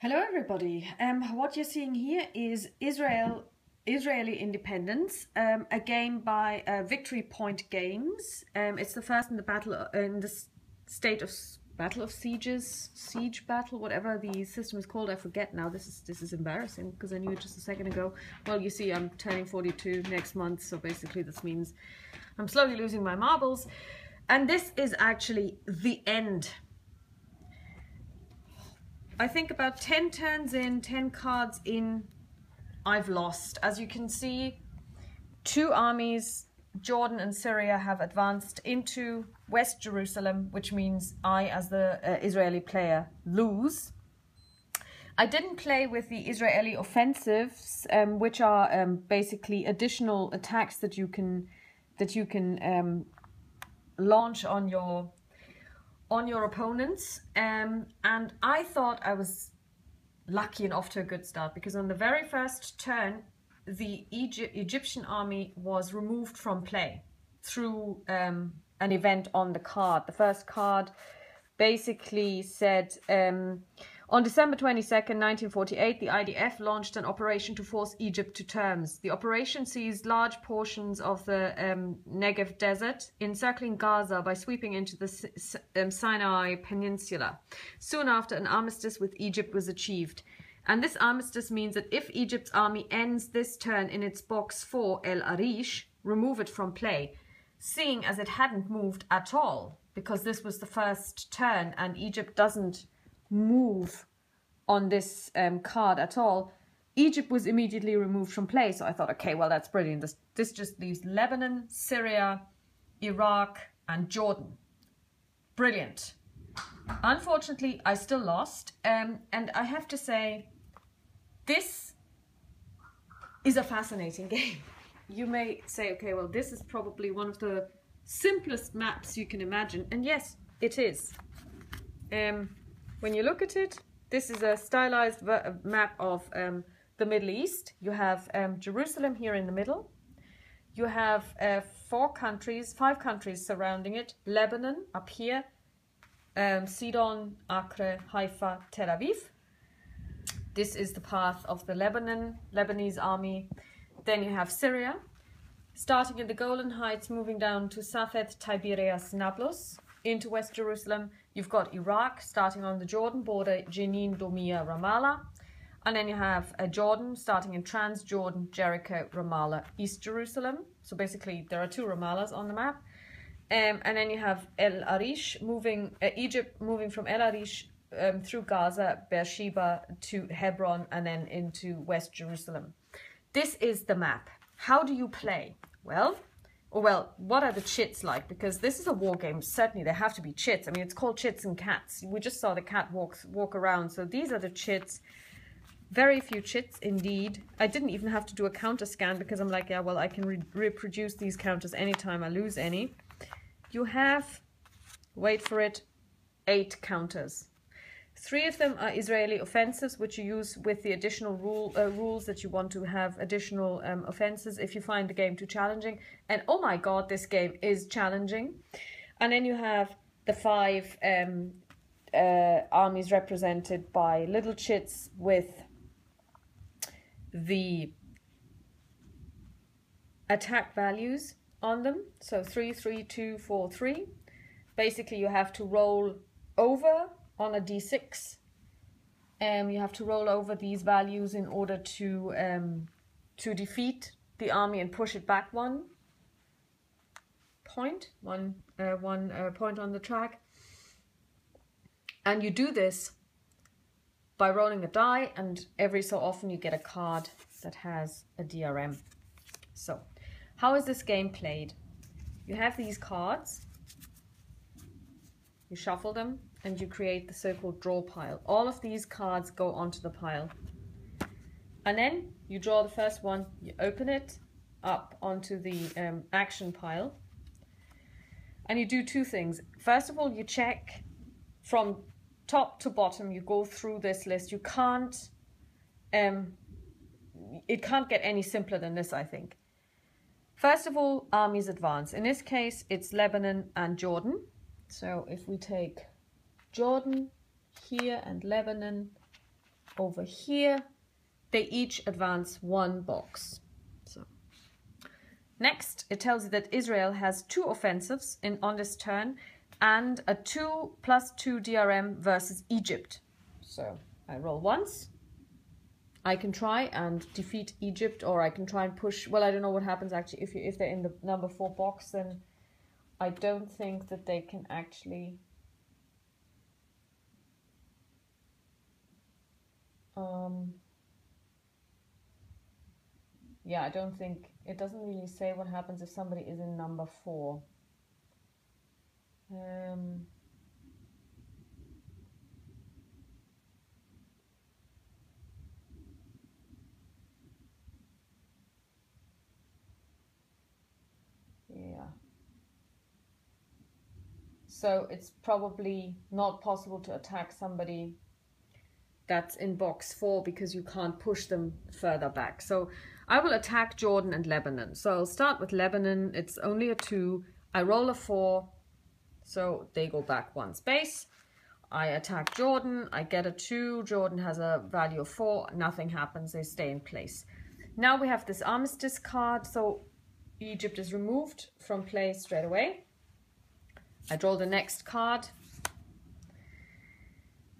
Hello everybody. What you're seeing here is Israeli Independence, a game by Victory Point Games. It's the first in the state of Battle of Siege Battle, whatever the system is called. I forget now. This is embarrassing because I knew it just a second ago. Well, you see, I'm turning 42 next month, so basically this means I'm slowly losing my marbles, and this is actually the end. I think about 10 turns in, 10 cards in, I've lost. As you can see, two armies, Jordan and Syria, have advanced into West Jerusalem, which means I, as the Israeli player, lose. I didn't play with the Israeli offensives, which are basically additional attacks that you can launch on your opponents, and I thought I was lucky and off to a good start, because on the very first turn the Egyptian army was removed from play through an event on the card. The first card basically said, on December 22nd, 1948, the IDF launched an operation to force Egypt to terms. The operation seized large portions of the Negev desert, encircling Gaza by sweeping into the Sinai Peninsula. Soon after, an armistice with Egypt was achieved. And this armistice means that if Egypt's army ends this turn in its box 4 El Arish, remove it from play, seeing as it hadn't moved at all, because this was the first turn and Egypt doesn't move on this card at all. Egypt was immediately removed from play, so I thought, okay, well, that's brilliant. This just leaves Lebanon, Syria, Iraq and Jordan. Brilliant. Unfortunately, I still lost, and I have to say, this is a fascinating game. You may say, okay, well, this is probably one of the simplest maps you can imagine, and yes, it is. When you look at it, this is a stylized map of the Middle East. You have Jerusalem here in the middle. You have 5 countries surrounding it. Lebanon up here, Sidon, Acre, Haifa, Tel Aviv. This is the path of the Lebanese army. Then you have Syria, starting in the Golan Heights, moving down to Safed, Tiberias, Nablus, into West Jerusalem. You've got Iraq, starting on the Jordan border, Jenin, Domia, Ramallah. And then you have Jordan, starting in Transjordan, Jericho, Ramallah, East Jerusalem. So basically, there are 2 Ramallahs on the map. And then you have El Arish, Egypt moving from El Arish through Gaza, Beersheba to Hebron, and then into West Jerusalem. This is the map. How do you play? Well, what are the chits like? Because this is a war game. Certainly, there have to be chits. I mean, it's called Chits and Cats. We just saw the cat walk around. So these are the chits. Very few chits indeed. I didn't even have to do a counter scan because I'm like, yeah, well, I can reproduce these counters anytime I lose any. You have, wait for it, 8 counters. 3 of them are Israeli offensives, which you use with the additional rules that you want to have additional offenses if you find the game too challenging. And oh my god, this game is challenging. And then you have the 5 armies represented by little chits with the attack values on them. So 3, 3, 2, 4, 3. Basically, you have to roll over on a d6. You have to roll over these values in order to defeat the army and push it back one point on the track. And you do this by rolling a die, and every so often you get a card that has a DRM. So, how is this game played? You have these cards, you shuffle them, and you create the so-called draw pile. All of these cards go onto the pile. And then you draw the first one, you open it up onto the action pile. And you do 2 things. First of all, you check from top to bottom, you go through this list. You can't, it can't get any simpler than this, I think. First of all, armies advance. In this case, it's Lebanon and Jordan. So if we take Jordan here and Lebanon over here. They each advance 1 box. So next, it tells you that Israel has 2 offensives on this turn and a 2+2 DRM versus Egypt. So I roll once. I can try and defeat Egypt, or I can try and push. Well, I don't know what happens actually if they're in the number 4 box. Then I don't think that they can actually. Yeah, I don't think, it doesn't really say what happens if somebody is in number 4. Yeah. So it's probably not possible to attack somebody that's in box 4 because you can't push them further back. So I will attack Jordan and Lebanon. So I'll start with Lebanon. It's only a 2. I roll a 4. So they go back 1 space. I attack Jordan. I get a 2. Jordan has a value of 4. Nothing happens. They stay in place. Now we have this armistice card. So Egypt is removed from play straight away. I draw the next card.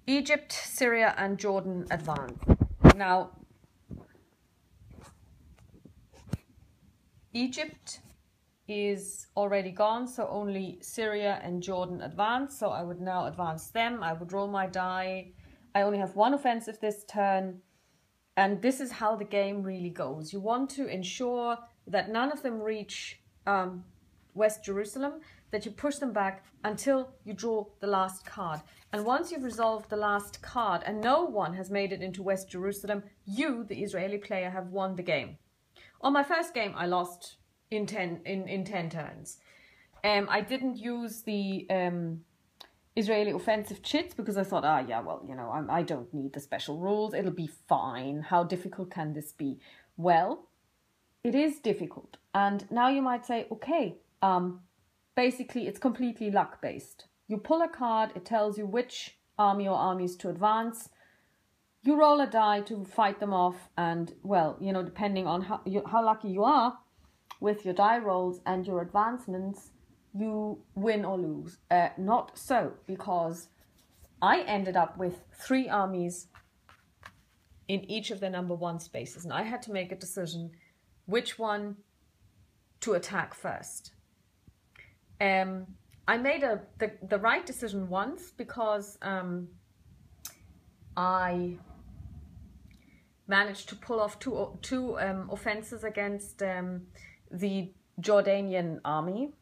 Egypt, Syria and Jordan advance. Now, Egypt is already gone, so only Syria and Jordan advance. So I would now advance them. I would roll my die. I only have 1 offensive this turn. And this is how the game really goes. You want to ensure that none of them reach West Jerusalem, that you push them back until you draw the last card. And once you've resolved the last card and no one has made it into West Jerusalem, you, the Israeli player, have won the game. On my first game, I lost in 10 turns. I didn't use the Israeli offensive chits because I thought, I don't need the special rules. It'll be fine. How difficult can this be? Well, it is difficult. And now you might say, okay, basically it's completely luck based. You pull a card, it tells you which army or armies to advance. You roll a die to fight them off, and well, depending on how lucky you are with your die rolls and your advancements, you win or lose. Not so, because I ended up with 3 armies in each of the number 1 spaces, and I had to make a decision which one to attack first. I made the right decision once because I managed to pull off two offenses against the Jordanian army.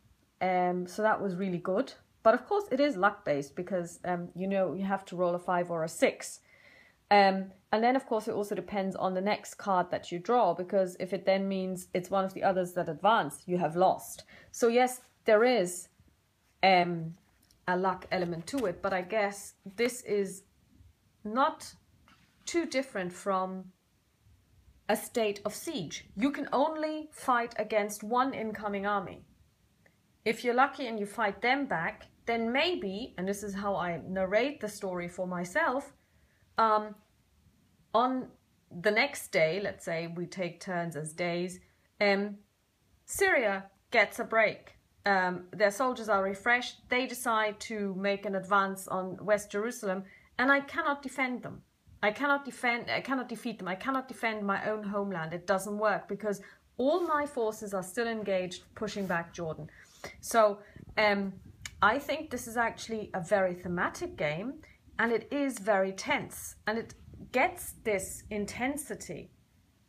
So that was really good. But of course it is luck based because you have to roll a 5 or a 6. And then of course it also depends on the next card that you draw, because if it then means it's one of the others that advance, you have lost. So yes, there is a luck element to it, but I guess this is not too different from a state of siege. You can only fight against 1 incoming army. If you're lucky and you fight them back, then maybe, and this is how I narrate the story for myself, on the next day, let's say we take turns as days, Syria gets a break. Their soldiers are refreshed. They decide to make an advance on West Jerusalem, and I cannot defend them. I cannot defeat them. I cannot defend my own homeland. It doesn't work because all my forces are still engaged pushing back Jordan. So I think this is actually a very thematic game, and it is very tense, and it gets this intensity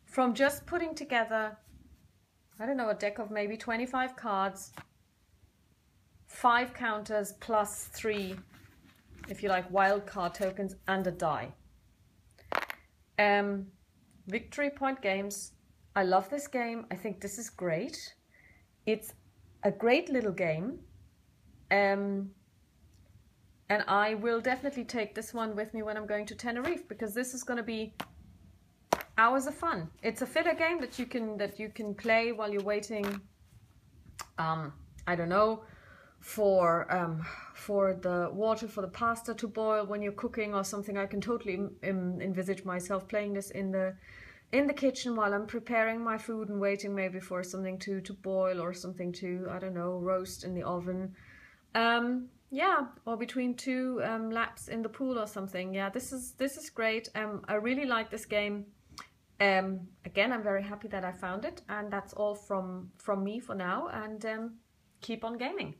from just putting together, I don't know, a deck of maybe 25 cards, 5 counters plus 3, if you like, wild card tokens and a die. Victory point games. I love this game. I think this is great. It's a great little game. And I will definitely take this one with me when I'm going to Tenerife, because this is going to be hours of fun. It's a filler game that you can play while you're waiting, I don't know, for the water for the pasta to boil when you're cooking or something. I can totally envisage myself playing this in the kitchen while I'm preparing my food and waiting maybe for something to boil or something to, I don't know, roast in the oven. Yeah, or between two laps in the pool or something. Yeah, this is great. I really like this game. Again, I'm very happy that I found it, and that's all from me for now, and keep on gaming.